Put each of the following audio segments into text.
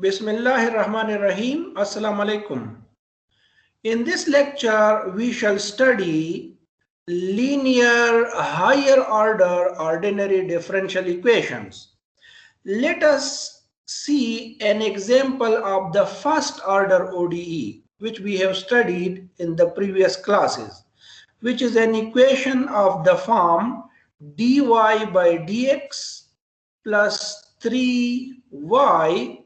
Bismillahirrahmanirrahim. Assalamu alaikum. In this lecture, we shall study linear higher order ordinary differential equations. Let us see an example of the first order ODE, which we have studied in the previous classes, which is an equation of the form dy by dx plus 3y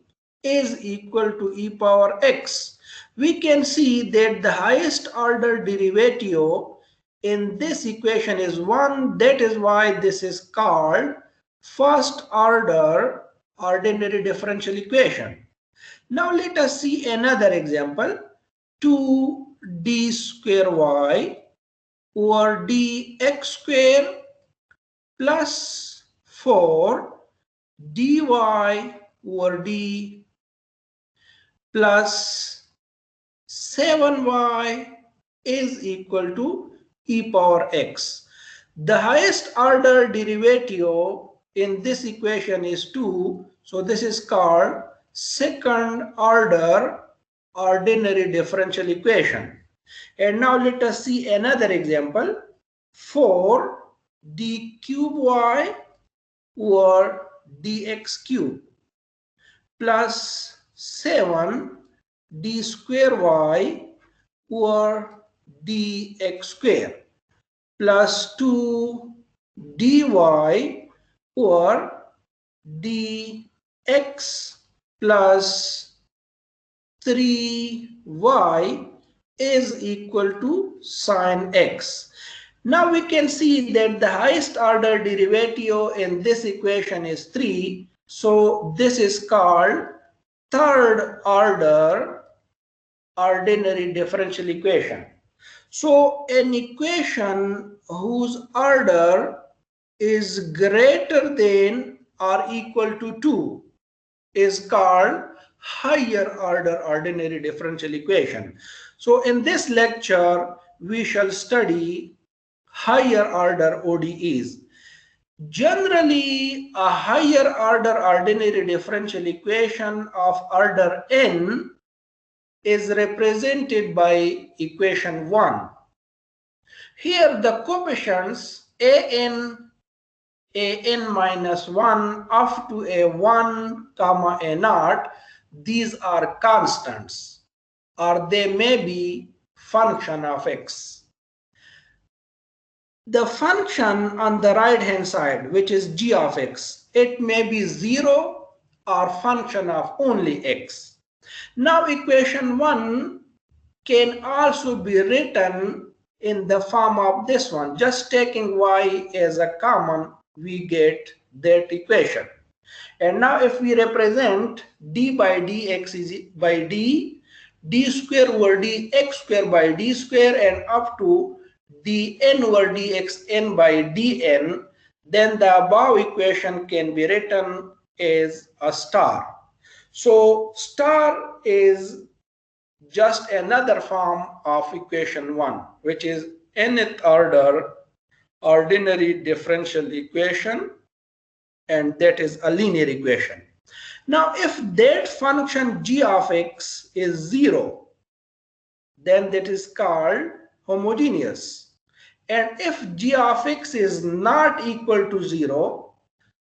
is equal to e power x. We can see that the highest order derivative in this equation is 1. That is why this is called first order ordinary differential equation. Now let us see another example. 2d square y over dx square plus 4 dy over d plus 7y is equal to e power x. The highest order derivative in this equation is 2. So this is called second order ordinary differential equation. And now let us see another example. 4 d cube y over dx cube plus 7 d square y over dx square plus 2 dy over dx plus 3y is equal to sine x. Now we can see that the highest order derivative in this equation is 3. So this is called third order ordinary differential equation. So an equation whose order is greater than or equal to 2 is called higher order ordinary differential equation. So in this lecture, we shall study higher order ODEs. Generally, a higher order ordinary differential equation of order n is represented by equation 1. Here the coefficients an minus 1 up to a1 comma a naught, these are constants, or they may be function of x. The function on the right hand side, which is g of x, it may be 0 or function of only x. Now equation 1 can also be written in the form of this one. Just taking y as a common, we get that equation. And now if we represent d by dx is by d square over dx square by d square and up to dn over dx n by dn, then the above equation can be written as a star. So star is just another form of equation 1, which is nth order ordinary differential equation, and that is a linear equation. Now if that function g of x is 0, then that is called homogeneous. And if g of x is not equal to 0,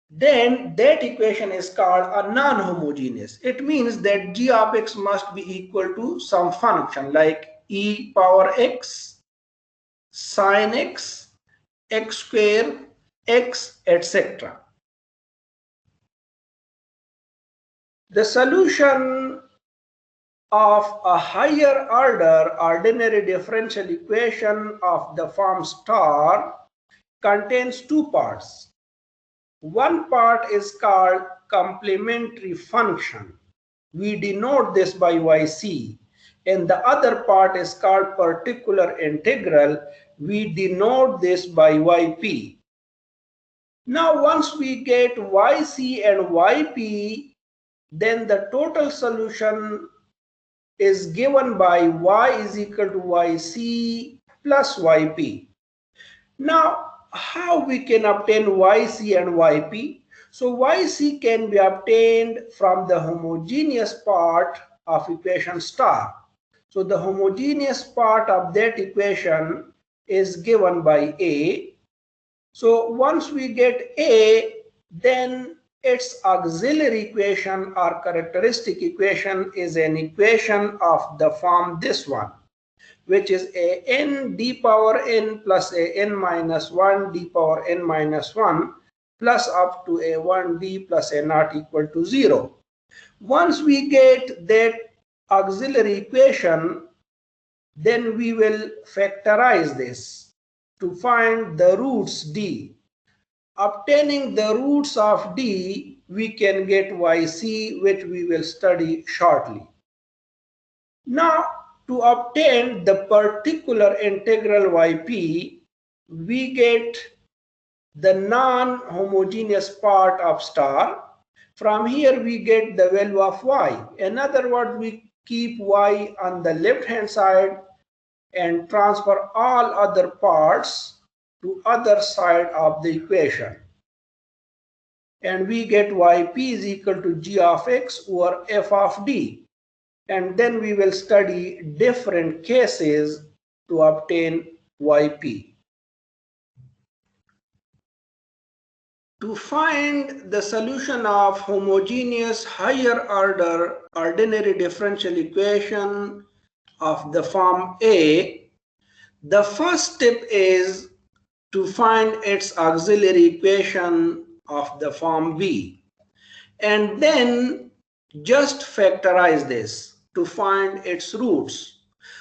then that equation is called a non-homogeneous. It means that g of x must be equal to some function like e power x, sine x, x square, x, etc. The solution of a higher order ordinary differential equation of the form star contains two parts. One part is called complementary function. We denote this by yc. And the other part is called particular integral. We denote this by yp. Now once we get yc and yp, then the total solution is given by y is equal to yc plus yp. Now how we can obtain yc and yp? So yc can be obtained from the homogeneous part of equation star. So the homogeneous part of that equation is given by A. So once we get A, then its auxiliary equation or characteristic equation is an equation of the form this one, which is a n d power n plus a n minus 1 d power n minus 1 plus up to a 1d plus a not equal to 0. Once we get that auxiliary equation, then we will factorize this to find the roots d. Obtaining the roots of d, we can get yc, which we will study shortly. Now, to obtain the particular integral yp, we get the non-homogeneous part of star. From here, we get the value of y. In other words, we keep y on the left-hand side and transfer all other parts to other side of the equation. And we get yp is equal to g of x over f of d. And then we will study different cases to obtain yp. To find the solution of homogeneous higher order ordinary differential equation of the form A, the first step is to find its auxiliary equation of the form B, and then just factorize this to find its roots.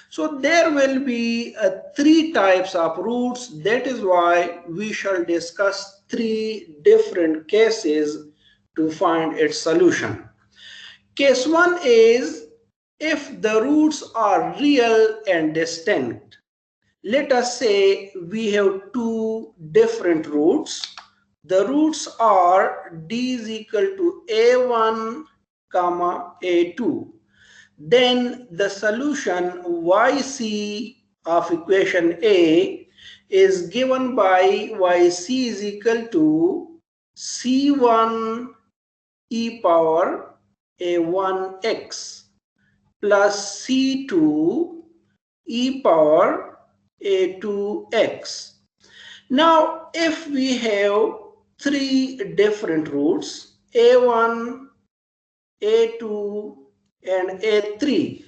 So there will be three types of roots. That is why we shall discuss three different cases to find its solution. Case 1 is if the roots are real and distinct. Let us say we have two different roots. The roots are d is equal to a1 comma a2. Then the solution yc of equation A is given by yc is equal to c1 e power a1x plus c2 e power a2x. Now, if we have three different roots, a1, a2, and a3,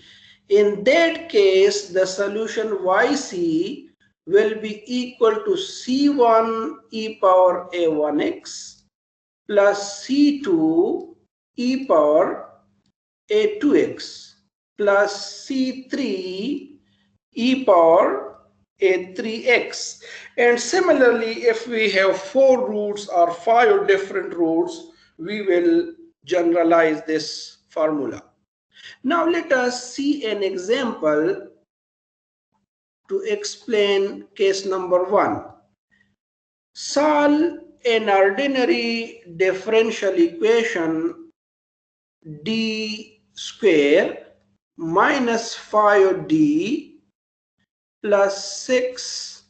in that case, the solution yc will be equal to c1 e power a1x plus c2 e power a2x plus c3 e power a3x. And similarly, if we have four roots or five different roots, we will generalize this formula. Now let us see an example to explain case number 1. Solve an ordinary differential equation d square minus 5d plus 6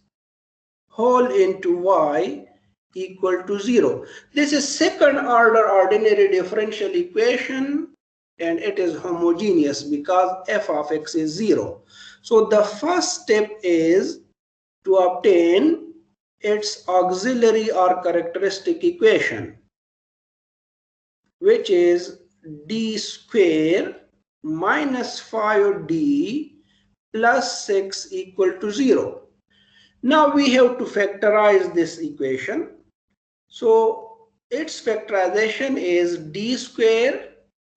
whole into y equal to 0. This is second order ordinary differential equation, and it is homogeneous because f of x is 0. So the first step is to obtain its auxiliary or characteristic equation, which is d square minus 5d plus 6 equal to 0. Now we have to factorize this equation. So its factorization is d square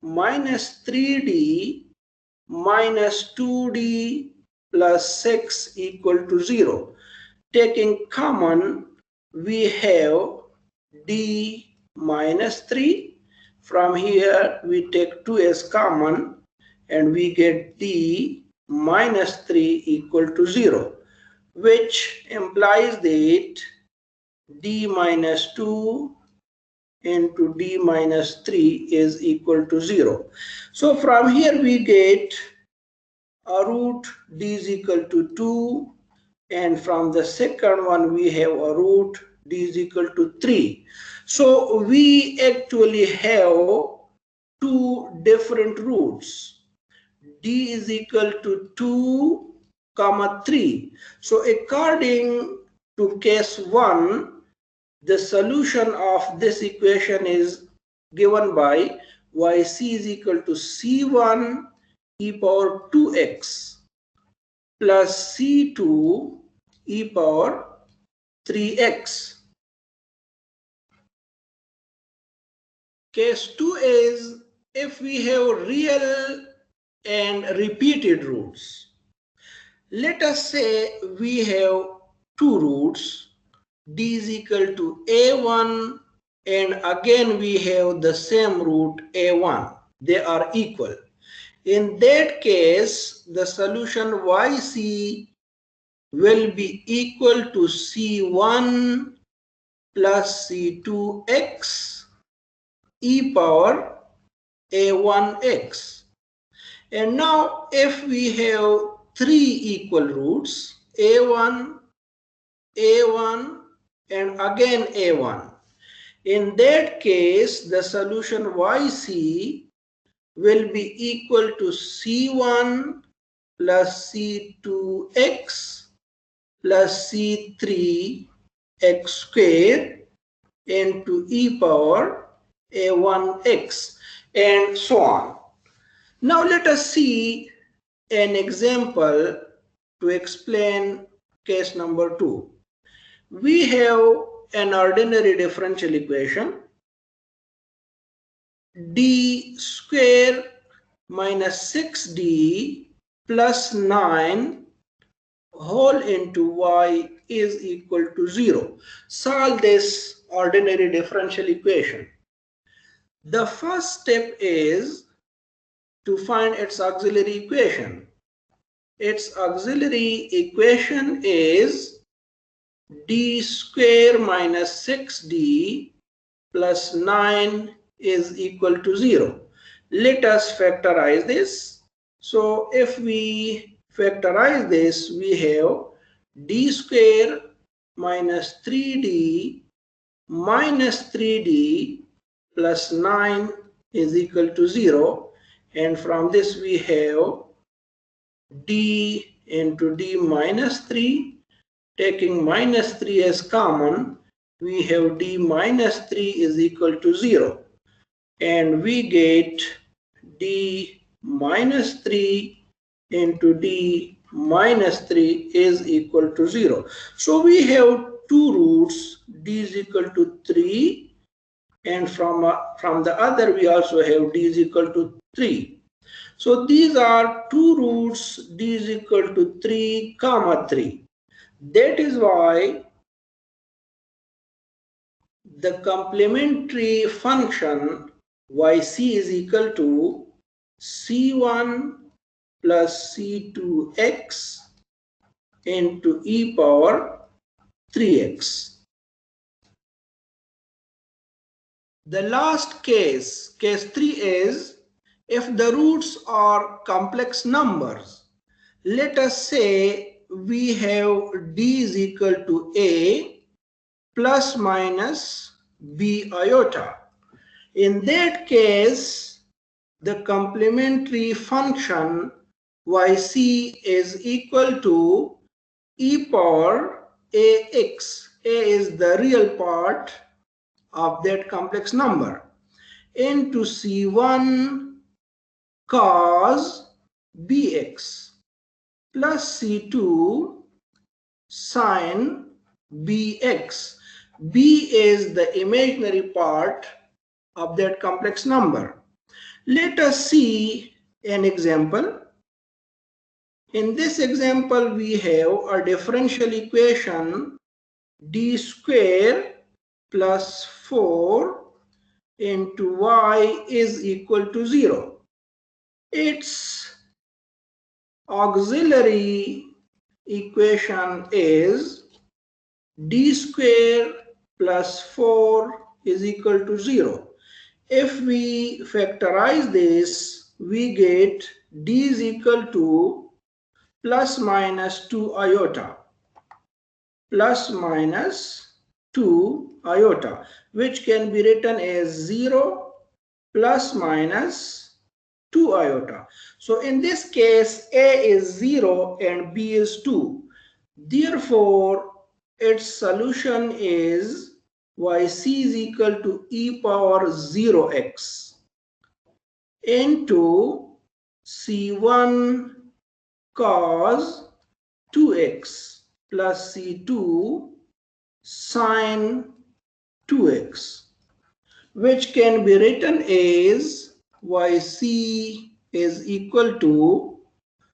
minus 3d minus 2d plus 6 equal to 0. Taking common, we have d minus 3. From here, we take 2 as common, and we get d minus 3 equal to 0, which implies that d minus 2 into d minus 3 is equal to 0. So from here we get a root d is equal to 2, and from the second one we have a root d is equal to 3. So we actually have two different roots. D is equal to 2 comma 3. So according to case 1, the solution of this equation is given by yc is equal to c1 e power 2x plus c2 e power 3x. Case 2 is if we have real and repeated roots. Let us say we have two roots, d is equal to a1, and again we have the same root a1. They are equal. In that case, the solution yc will be equal to c1 plus c2x e power a1x. And now if we have three equal roots, a1, a1, and again a1, in that case the solution yc will be equal to c1 plus c2x plus c3x squared into e power a1x, and so on. Now let us see an example to explain case number 2. We have an ordinary differential equation, d square minus 6d plus 9 whole into y is equal to 0. Solve this ordinary differential equation. The first step is to find its auxiliary equation. Its auxiliary equation is d square minus 6d plus 9 is equal to 0. Let us factorize this. So if we factorize this, we have d square minus 3d minus 3d plus 9 is equal to 0. And from this we have d into d minus 3. Taking minus 3 as common, we have d minus 3 is equal to 0. And we get d minus 3 into d minus 3 is equal to 0. So we have two roots, d is equal to 3, and from the other we also have d is equal to 3. So these are two roots, d is equal to 3 comma 3. That is why the complementary function yc is equal to c1 plus c2x into e power 3x. The last case, case 3, is if the roots are complex numbers. Let us say we have d is equal to a plus minus b iota. In that case, the complementary function yc is equal to e power ax. A is the real part of that complex number into c1 cos bx plus c2 sin bx. B is the imaginary part of that complex number. Let us see an example. In this example, we have a differential equation d square plus 4 into y is equal to 0. Its auxiliary equation is d square plus 4 is equal to 0. If we factorize this, we get d is equal to plus minus 2 iota plus minus 2 iota, which can be written as 0 plus minus 2 iota. So in this case, A is 0 and B is 2. Therefore, its solution is yc is equal to e power 0x into C1 cos 2x plus C2 sine 2x, which can be written as yc is equal to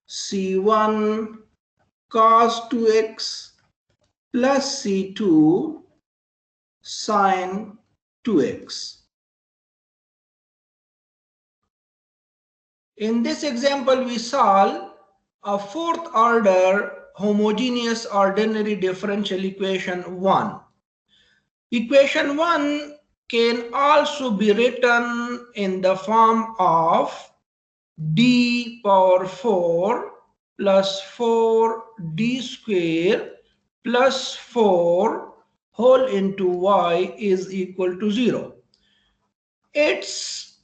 C1 cos 2x plus C2 sine 2x. In this example, we solve a fourth order homogeneous ordinary differential equation 1. Equation 1 can also be written in the form of d power 4 plus 4d square plus 4 whole into y is equal to 0. Its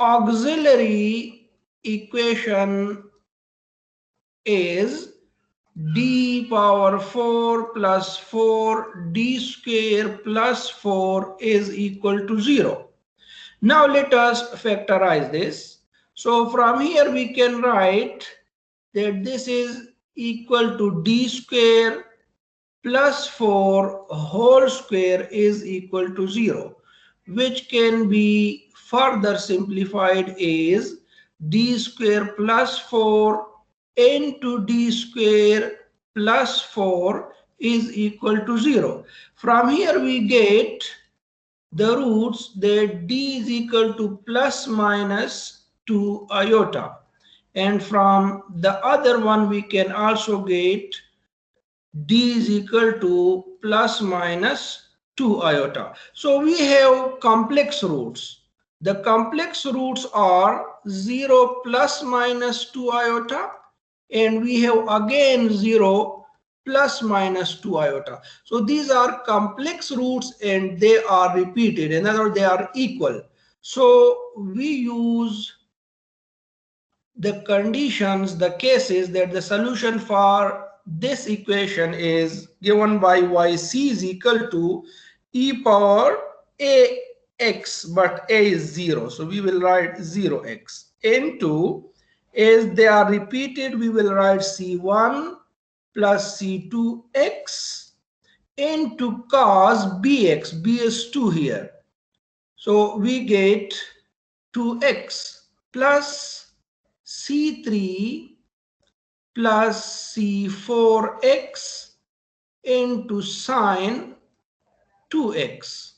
auxiliary equation is d power 4 plus 4d square plus 4 is equal to 0. Now let us factorize this. So from here we can write that this is equal to d square plus 4 whole square is equal to 0, which can be further simplified as d square plus 4 into d square plus 4 is equal to 0. From here we get the roots that d is equal to plus minus 2 iota, and from the other one we can also get d is equal to plus minus 2 iota. So we have complex roots. The complex roots are 0 plus minus 2 iota, and we have again 0 plus minus 2 iota. So these are complex roots and they are repeated. In other words, they are equal. So we use the conditions, the cases that the solution for this equation is given by yc is equal to e power ax, but a is 0. So we will write 0x into, as they are repeated, we will write c1 plus c2x into cos bx. B is 2 here. So we get 2x plus C3 plus C4x into sine 2x.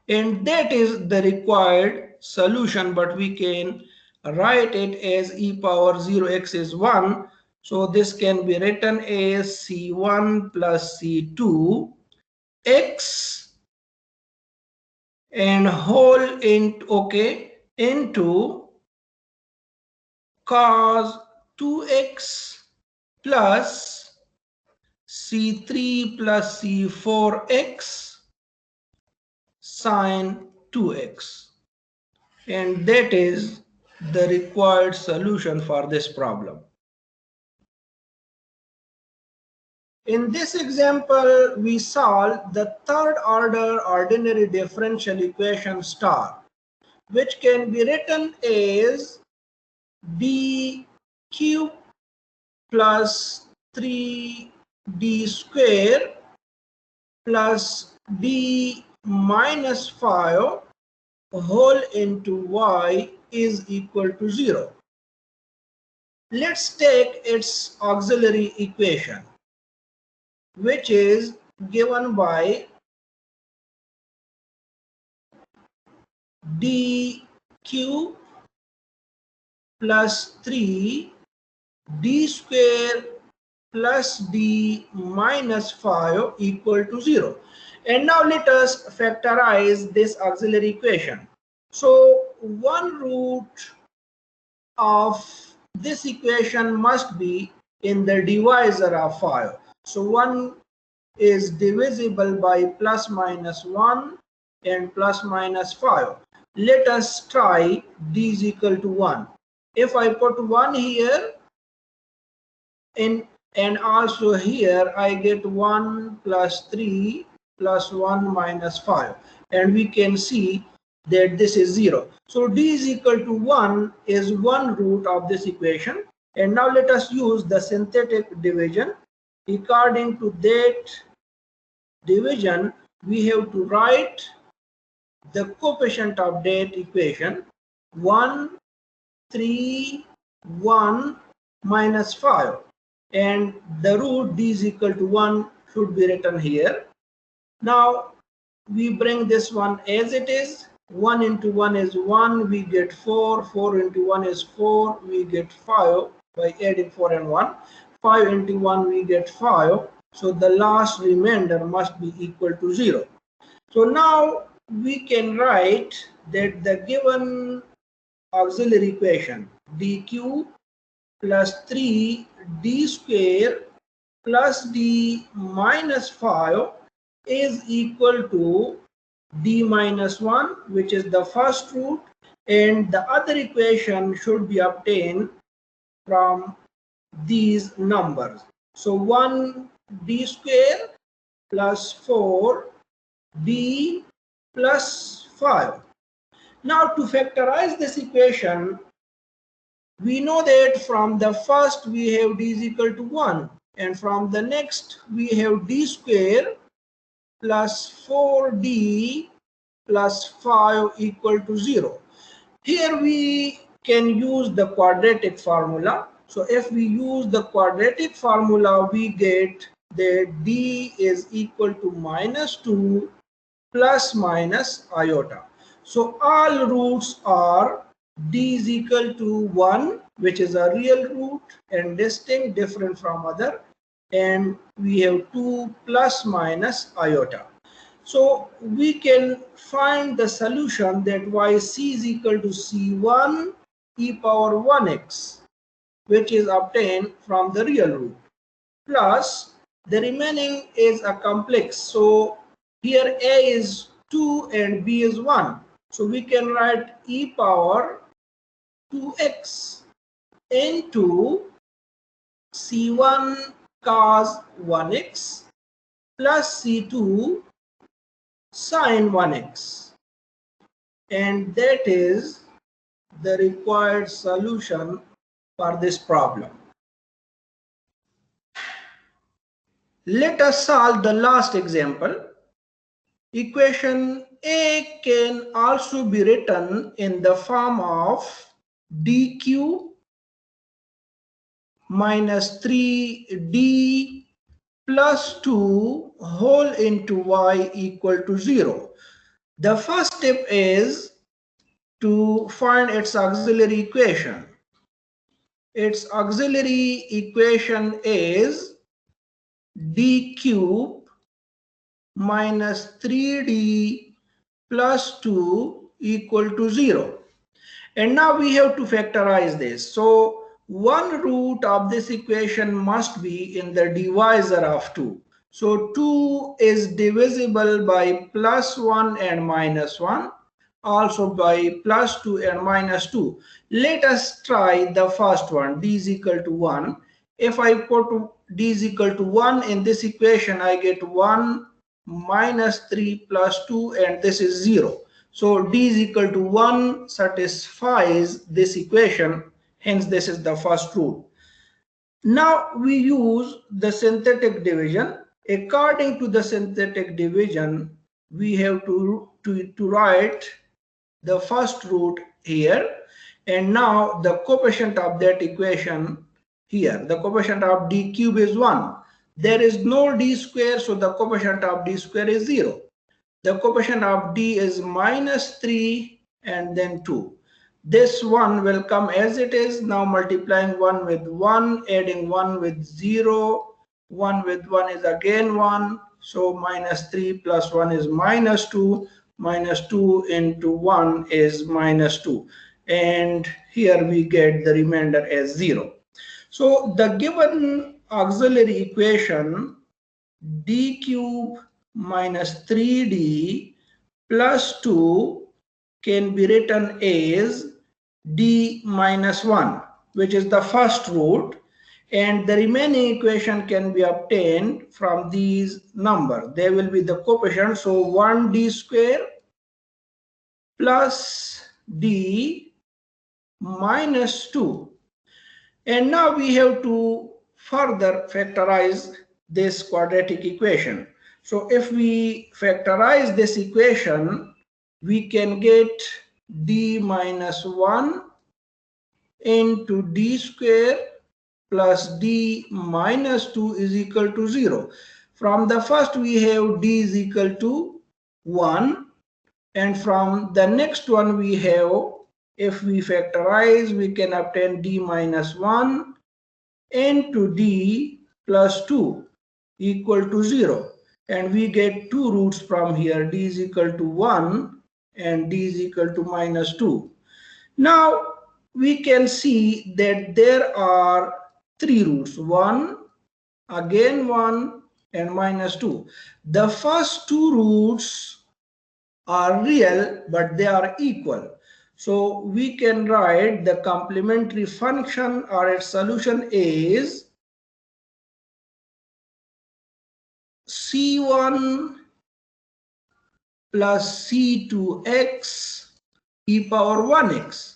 And that is the required solution, but we can write it as e power 0x is 1. So this can be written as C1 plus C2 x and whole into cos 2x plus C3 plus C4x sine 2x. And that is the required solution for this problem. In this example, we solve the third order ordinary differential equation star, which can be written as d cube plus 3d square plus d minus 5 whole into y is equal to 0. Let's take its auxiliary equation, which is given by d cube plus 3 d square plus d minus 5 equal to 0. And now let us factorize this auxiliary equation. So one root of this equation must be in the divisor of 5. So one is divisible by plus minus 1 and plus minus 5. Let us try d is equal to 1. If I put 1 here and also here, I get 1 plus 3 plus 1 minus 5, and we can see that this is 0. So d is equal to 1 is one root of this equation. And now let us use the synthetic division. According to that division, we have to write the coefficient of that equation 1, 3, 1 minus 5, and the root d is equal to 1 should be written here. Now we bring this one as it is. 1 into 1 is 1, we get 4. 4 into 1 is 4, we get 5 by adding 4 and 1. 5 into 1 we get 5. So the last remainder must be equal to 0. So now we can write that the given auxiliary equation dq plus 3d square plus d minus 5 is equal to d minus 1, which is the first root, and the other equation should be obtained from these numbers. So 1d square plus 4d plus 5. Now to factorize this equation, we know that from the first we have d is equal to 1, and from the next we have d square plus 4d plus 5 equal to 0. Here we can use the quadratic formula. So if we use the quadratic formula, we get that d is equal to minus 2 plus minus iota. So all roots are d is equal to 1, which is a real root and distinct, different from other, and we have 2 plus minus iota. So we can find the solution that yc is equal to c1 e power 1x, which is obtained from the real root, plus the remaining is a complex. So here a is 2 and b is 1. So we can write e power 2x into c1 cos 1x plus c2 sin 1x, and that is the required solution for this problem. Let us solve the last example. Equation A can also be written in the form of dq minus 3d plus 2 whole into y equal to 0. The first step is to find its auxiliary equation. Its auxiliary equation is d cube minus 3d plus 2 equal to 0. And now we have to factorize this. So one root of this equation must be in the divisor of 2. So 2 is divisible by plus 1 and minus 1, also by plus 2 and minus 2. Let us try the first one, d is equal to 1. If I put d is equal to 1 in this equation, I get 1 minus 3 plus 2, and this is 0. So d is equal to 1 satisfies this equation, hence this is the first root. Now we use the synthetic division. According to the synthetic division, we have to write the first root here, and now the coefficient of that equation here. The coefficient of d cube is 1. There is no d square, so the coefficient of d square is 0. The coefficient of d is minus 3 and then 2. This one will come as it is. Now multiplying 1 with 1, adding 1 with 0. 1 with 1 is again 1. So minus 3 plus 1 is minus 2. Minus 2 into 1 is minus 2. And here we get the remainder as 0. So the given auxiliary equation d cube minus 3d plus 2 can be written as d minus 1, which is the first root, and the remaining equation can be obtained from these numbers. They will be the coefficients. So 1d square plus d minus 2. And now we have to further factorize this quadratic equation. So if we factorize this equation, we can get d minus 1 into d square plus d minus 2 is equal to 0. From the first we have d is equal to 1, and from the next one we have, if we factorize, we can obtain d minus 1 into d plus 2 equal to 0, and we get two roots from here, d is equal to 1 and d is equal to minus 2. Now we can see that there are three roots, 1, again 1 and minus 2. The first two roots are real, but they are equal. So we can write the complementary function or its solution is c1 plus c2x e power 1x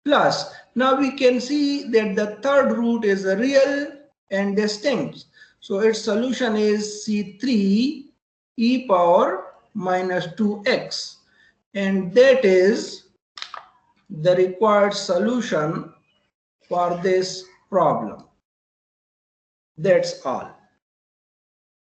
plus, now we can see that the third root is real and distinct. So its solution is c3 e power minus 2x, and that is the required solution for this problem. That's all.